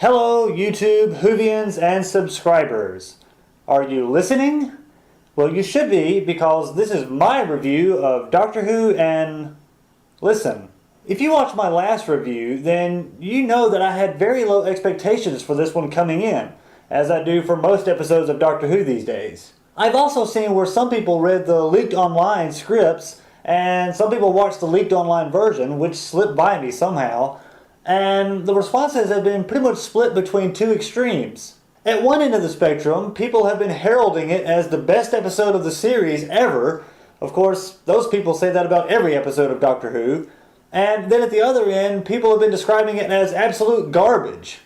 Hello, YouTube Whovians and subscribers. Are you listening? Well, you should be, because this is my review of Doctor Who, and listen. If you watched my last review, then you know that I had very low expectations for this one coming in, as I do for most episodes of Doctor Who these days. I've also seen where some people read the leaked online scripts, and some people watched the leaked online version, which slipped by me somehow. And the responses have been pretty much split between two extremes. At one end of the spectrum, people have been heralding it as the best episode of the series ever. Of course, those people say that about every episode of Doctor Who. And then at the other end, people have been describing it as absolute garbage.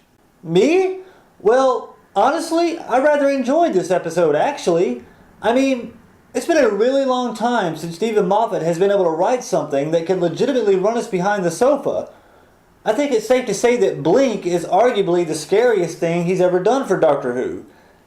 Me? Well, honestly, I rather enjoyed this episode, actually. I mean, it's been a really long time since Stephen Moffat has been able to write something that can legitimately run us behind the sofa. I think it's safe to say that Blink is arguably the scariest thing he's ever done for Doctor Who.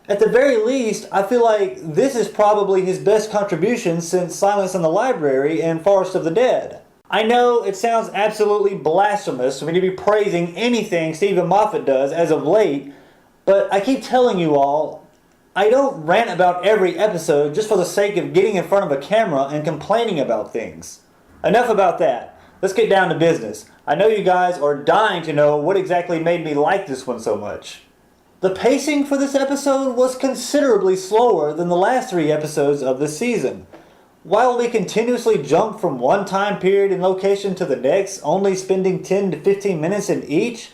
At the very least, I feel like this is probably his best contribution since Silence in the Library and Forest of the Dead. I know it sounds absolutely blasphemous for me to be praising anything Stephen Moffat does as of late, but I keep telling you all, I don't rant about every episode just for the sake of getting in front of a camera and complaining about things. Enough about that. Let's get down to business. I know you guys are dying to know what exactly made me like this one so much. The pacing for this episode was considerably slower than the last 3 episodes of the season. While we continuously jumped from one time period and location to the next, only spending 10 to 15 minutes in each,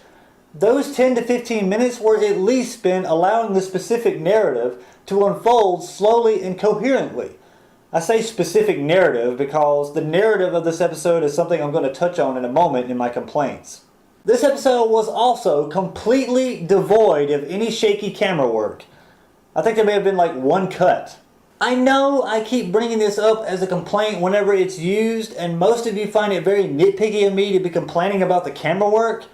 those 10 to 15 minutes were at least spent allowing the specific narrative to unfold slowly and coherently. I say specific narrative because the narrative of this episode is something I'm going to touch on in a moment in my complaints. This episode was also completely devoid of any shaky camera work. I think there may have been like one cut. I know I keep bringing this up as a complaint whenever it's used, and most of you find it very nitpicky of me to be complaining about the camera work,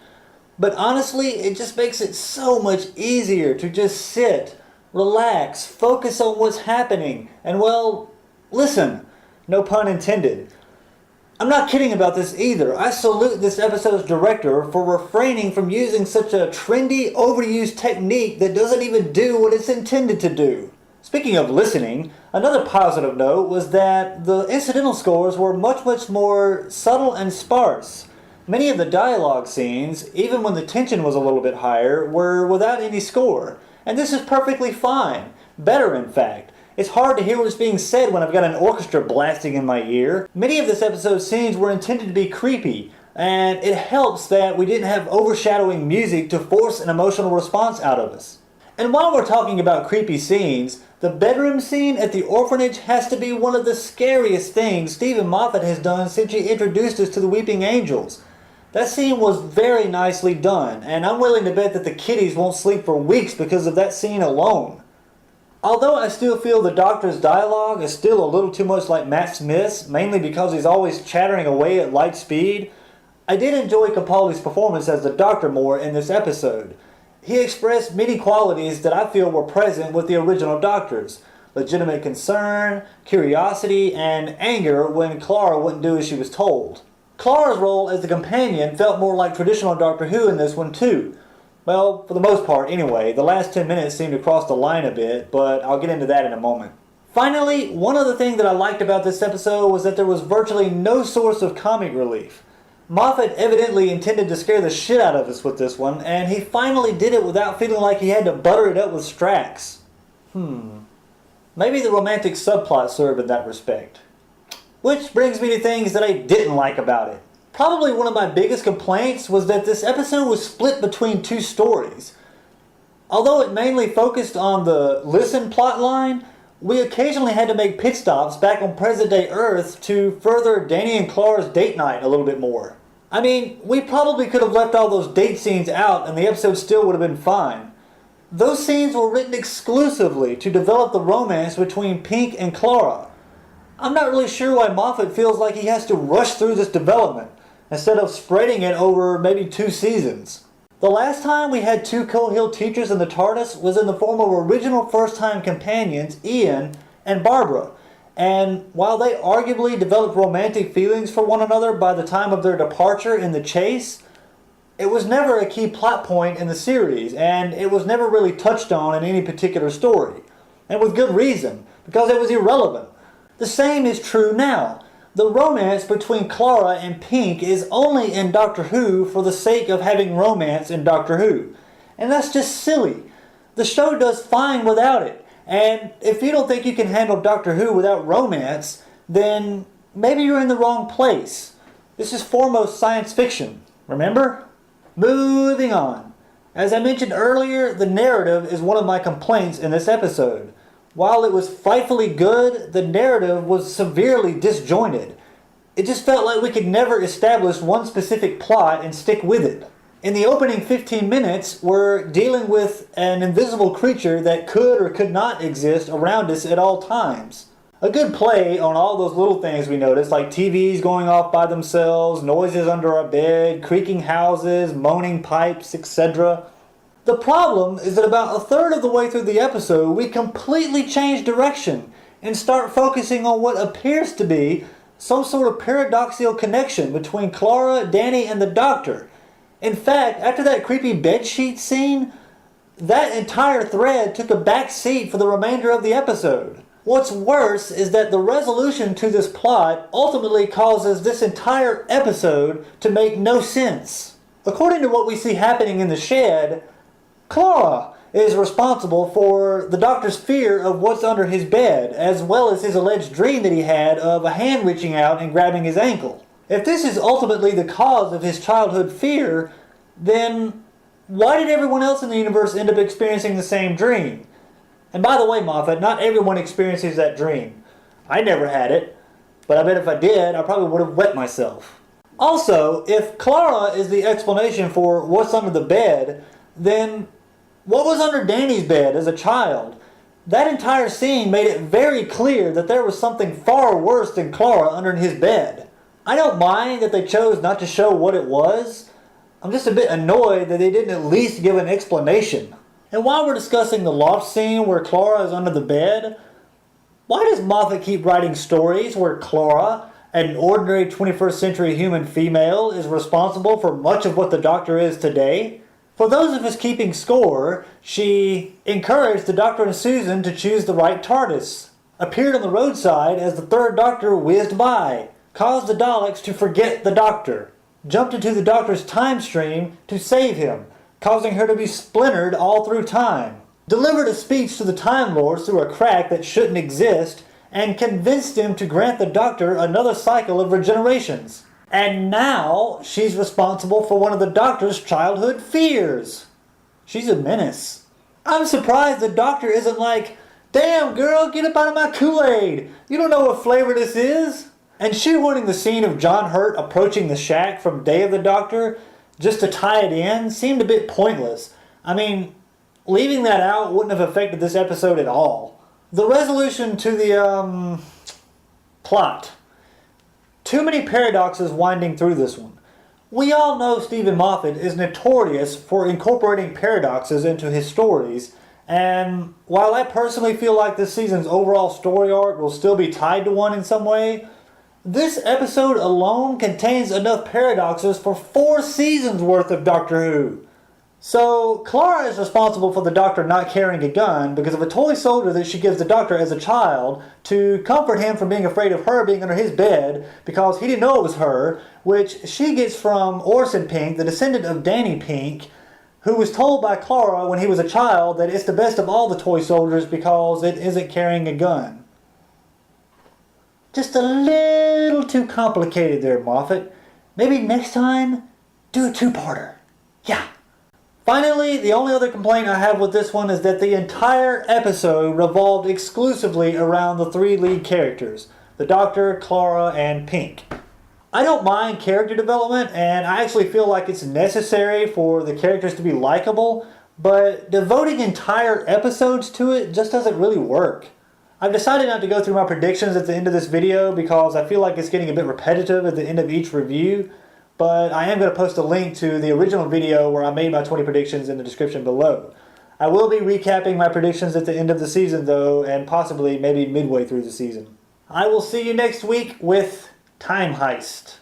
but honestly, it just makes it so much easier to just sit, relax, focus on what's happening, and well, listen. No pun intended. I'm not kidding about this either. I salute this episode's director for refraining from using such a trendy, overused technique that doesn't even do what it's intended to do. Speaking of listening, another positive note was that the incidental scores were much more subtle and sparse. Many of the dialogue scenes, even when the tension was a little bit higher, were without any score. And this is perfectly fine. Better, in fact. It's hard to hear what's being said when I've got an orchestra blasting in my ear. Many of this episode's scenes were intended to be creepy, and it helps that we didn't have overshadowing music to force an emotional response out of us. And while we're talking about creepy scenes, the bedroom scene at the orphanage has to be one of the scariest things Stephen Moffat has done since he introduced us to the Weeping Angels. That scene was very nicely done, and I'm willing to bet that the kiddies won't sleep for weeks because of that scene alone. Although I still feel the Doctor's dialogue is still a little too much like Matt Smith's, mainly because he's always chattering away at light speed, I did enjoy Capaldi's performance as the Doctor more in this episode. He expressed many qualities that I feel were present with the original Doctors: legitimate concern, curiosity, and anger when Clara wouldn't do as she was told. Clara's role as the companion felt more like traditional Doctor Who in this one too. Well, for the most part anyway. The last 10 minutes seemed to cross the line a bit, but I'll get into that in a moment. Finally, one other thing that I liked about this episode was that there was virtually no source of comic relief. Moffat evidently intended to scare the shit out of us with this one, and he finally did it without feeling like he had to butter it up with Strax. Maybe the romantic subplot served in that respect. Which brings me to things that I didn't like about it. Probably one of my biggest complaints was that this episode was split between 2 stories. Although it mainly focused on the Listen plotline, we occasionally had to make pit stops back on present-day Earth to further Danny and Clara's date night a little bit more. I mean, we probably could have left all those date scenes out and the episode still would have been fine. Those scenes were written exclusively to develop the romance between Pink and Clara. I'm not really sure why Moffat feels like he has to rush through this development, instead of spreading it over maybe 2 seasons. The last time we had 2 Cohill teachers in the TARDIS was in the form of original first-time companions Ian and Barbara, and while they arguably developed romantic feelings for one another by the time of their departure in The Chase, it was never a key plot point in the series, and it was never really touched on in any particular story. And with good reason, because it was irrelevant. The same is true now. The romance between Clara and Pink is only in Doctor Who for the sake of having romance in Doctor Who. And that's just silly. The show does fine without it. And if you don't think you can handle Doctor Who without romance, then maybe you're in the wrong place. This is foremost science fiction, remember? Moving on. As I mentioned earlier, the narrative is one of my complaints in this episode. While it was frightfully good, the narrative was severely disjointed. It just felt like we could never establish one specific plot and stick with it. In the opening 15 minutes, we're dealing with an invisible creature that could or could not exist around us at all times. A good play on all those little things we noticed, like TVs going off by themselves, noises under our bed, creaking houses, moaning pipes, etc. The problem is that about a third of the way through the episode, we completely change direction and start focusing on what appears to be some sort of paradoxical connection between Clara, Danny, and the Doctor. In fact, after that creepy bedsheet scene, that entire thread took a back seat for the remainder of the episode. What's worse is that the resolution to this plot ultimately causes this entire episode to make no sense. According to what we see happening in the shed, Clara is responsible for the Doctor's fear of what's under his bed, as well as his alleged dream that he had of a hand reaching out and grabbing his ankle. If this is ultimately the cause of his childhood fear, then why did everyone else in the universe end up experiencing the same dream? And by the way, Moffat, not everyone experiences that dream. I never had it, but I bet if I did, I probably would have wet myself. Also, if Clara is the explanation for what's under the bed, then what was under Danny's bed as a child? That entire scene made it very clear that there was something far worse than Clara under his bed. I don't mind that they chose not to show what it was. I'm just a bit annoyed that they didn't at least give an explanation. And while we're discussing the loft scene where Clara is under the bed, why does Moffat keep writing stories where Clara, an ordinary 21st century human female, is responsible for much of what the Doctor is today? For those of us keeping score, she encouraged the Doctor and Susan to choose the right TARDIS, appeared on the roadside as the third Doctor whizzed by, caused the Daleks to forget the Doctor, jumped into the Doctor's time stream to save him, causing her to be splintered all through time, delivered a speech to the Time Lords through a crack that shouldn't exist, and convinced him to grant the Doctor another cycle of regenerations. And now she's responsible for one of the Doctor's childhood fears. She's a menace. I'm surprised the Doctor isn't like, "Damn girl, get up out of my Kool-Aid. You don't know what flavor this is." And shoehorning the scene of John Hurt approaching the shack from Day of the Doctor just to tie it in seemed a bit pointless. I mean, leaving that out wouldn't have affected this episode at all. The resolution to the, plot. Too many paradoxes winding through this one. We all know Stephen Moffat is notorious for incorporating paradoxes into his stories, and while I personally feel like this season's overall story arc will still be tied to one in some way, this episode alone contains enough paradoxes for 4 seasons worth of Doctor Who. So, Clara is responsible for the Doctor not carrying a gun because of a toy soldier that she gives the Doctor as a child to comfort him from being afraid of her being under his bed because he didn't know it was her, which she gets from Orson Pink, the descendant of Danny Pink, who was told by Clara when he was a child that it's the best of all the toy soldiers because it isn't carrying a gun. Just a little too complicated there, Moffat. Maybe next time, do a 2-parter. Yeah. Finally, the only other complaint I have with this one is that the entire episode revolved exclusively around the 3 lead characters, the Doctor, Clara, and Pink. I don't mind character development, and I actually feel like it's necessary for the characters to be likable, but devoting entire episodes to it just doesn't really work. I've decided not to go through my predictions at the end of this video because I feel like it's getting a bit repetitive at the end of each review, but I am going to post a link to the original video where I made my 20 predictions in the description below. I will be recapping my predictions at the end of the season though, and possibly maybe midway through the season. I will see you next week with Time Heist.